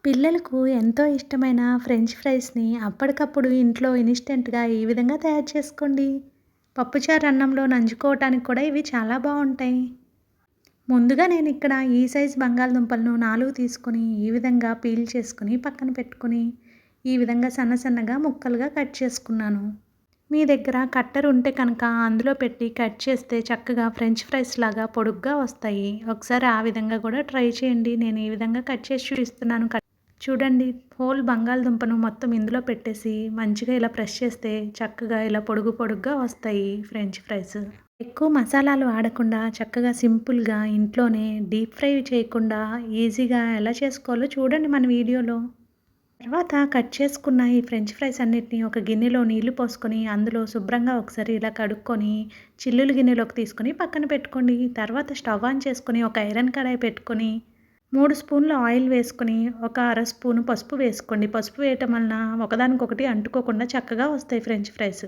పిల్లలకు ఎంతో ఇష్టమైన ఫ్రెంచ్ ఫ్రైస్‌ని అప్పటికప్పుడు ఇంట్లో ఇన్‌స్టంట్‌గా ఈ విధంగా తయారు చేసుకోండి. పప్పుచారు అన్నంలో నంజుకోవటానికి కూడా ఇవి చాలా బావుంటాయి. ముందుగా నేనిక్కడ ఈ సైజ్ బంగాళదుంపలను 4 తీసుకొని ఈ విధంగా పీల్ చేసుకొని పక్కన పెట్టుకొని, ఈ విధంగా సన్న సన్నగా ముక్కలుగా కట్ చేసుకున్నాను. మీ దగ్గర కట్టర్ ఉంటే కనుక అందులో పెట్టి కట్ చేస్తే చక్కగా ఫ్రెంచ్ ఫ్రైస్ లాగా పొడుగ్గా వస్తాయి. ఒకసారి ఆ విధంగా కూడా ట్రై చేయండి. నేను ఈ విధంగా కట్ చేసి చూపిస్తున్నాను. చూడండి, హోల్ బంగాళదుంపను మొత్తం ఇందులో పెట్టేసి మంచిగా ఇలా ప్రెస్ చేస్తే చక్కగా ఇలా పొడుగు పొడుగ్గా వస్తాయి ఫ్రెంచ్ ఫ్రైస్. ఎక్కువ మసాలాలు వాడకుండా చక్కగా సింపుల్గా ఇంట్లోనే డీప్ ఫ్రై చేయకుండా ఈజీగా ఎలా చేసుకోవాలో చూడండి మన వీడియోలో. తర్వాత కట్ చేసుకున్న ఈ ఫ్రెంచ్ ఫ్రైస్ అన్నిటిని ఒక గిన్నెలో నీళ్లు పోసుకొని అందులో శుభ్రంగా ఒకసారి ఇలా కడుక్కొని చిల్లులు గిన్నెలోకి తీసుకొని పక్కన పెట్టుకోండి. తర్వాత స్టవ్ ఆన్ చేసుకొని ఒక ఐరన్ కడాయి పెట్టుకొని 3 స్పూన్ల ఆయిల్ వేసుకొని ఒక అర స్పూను పసుపు వేసుకోండి. పసుపు వేయటం వలన ఒకదానికొకటి అంటుకోకుండా చక్కగా వస్తాయి ఫ్రెంచ్ ఫ్రైస్.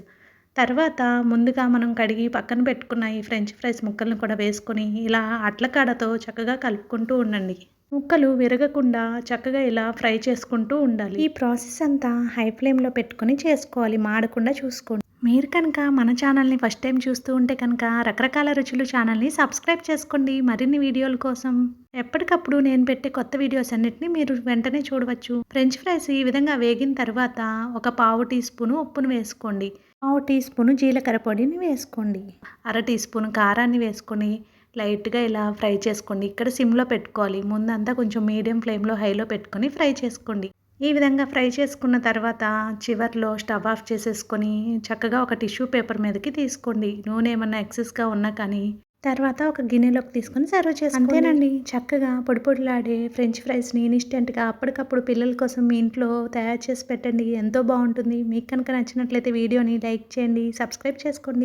తర్వాత ముందుగా మనం కడిగి పక్కన పెట్టుకున్న ఈ ఫ్రెంచ్ ఫ్రైస్ ముక్కలను కూడా వేసుకొని ఇలా అట్లకాడతో చక్కగా కలుపుకుంటూ ఉండండి. ముక్కలు విరగకుండా చక్కగా ఇలా ఫ్రై చేసుకుంటూ ఉండాలి. ఈ ప్రాసెస్ అంతా హై ఫ్లేమ్లో పెట్టుకొని చేసుకోవాలి, మాడకుండా చూసుకోండి. మీరు కనుక మన ఛానల్ని ఫస్ట్ టైం చూస్తూ ఉంటే కనుక రకరకాల రుచులు ఛానల్ని సబ్స్క్రైబ్ చేసుకోండి మరిన్ని వీడియోల కోసం. ఎప్పటికప్పుడు నేను పెట్టే కొత్త వీడియోస్ అన్నిటిని మీరు వెంటనే చూడవచ్చు. ఫ్రెంచ్ ఫ్రైస్ ఈ విధంగా వేగిన తర్వాత ఒక పావు టీ స్పూను ఉప్పును వేసుకోండి. పావు టీ స్పూను జీలకర్ర పొడిని వేసుకోండి. అర టీ స్పూను కారాన్ని వేసుకొని లైట్గా ఇలా ఫ్రై చేసుకోండి. ఇక్కడ సిమ్లో పెట్టుకోవాలి. ముందంతా కొంచెం మీడియం ఫ్లేమ్లో హైలో పెట్టుకొని ఫ్రై చేసుకోండి. ఈ విధంగా ఫ్రై చేసుకున్న తర్వాత చివర్లో స్టవ్ ఆఫ్ చేసేసుకొని చక్కగా ఒక టిష్యూ పేపర్ మీదకి తీసుకోండి. నూనె ఏమన్నా ఎక్సెస్గా ఉన్నా కానీ తర్వాత ఒక గిన్నెలోకి తీసుకొని సర్వ్ చేసుకోండి. అంతేనండి, చక్కగా పొడి పొడిలాడే ఫ్రెంచ్ ఫ్రైస్ని ఇన్స్టెంట్గా అప్పటికప్పుడు పిల్లల కోసం మీ ఇంట్లో తయారు చేసి పెట్టండి. ఎంతో బాగుంటుంది. మీకు కనుక నచ్చినట్లయితే వీడియోని లైక్ చేయండి, సబ్స్క్రైబ్ చేసుకోండి.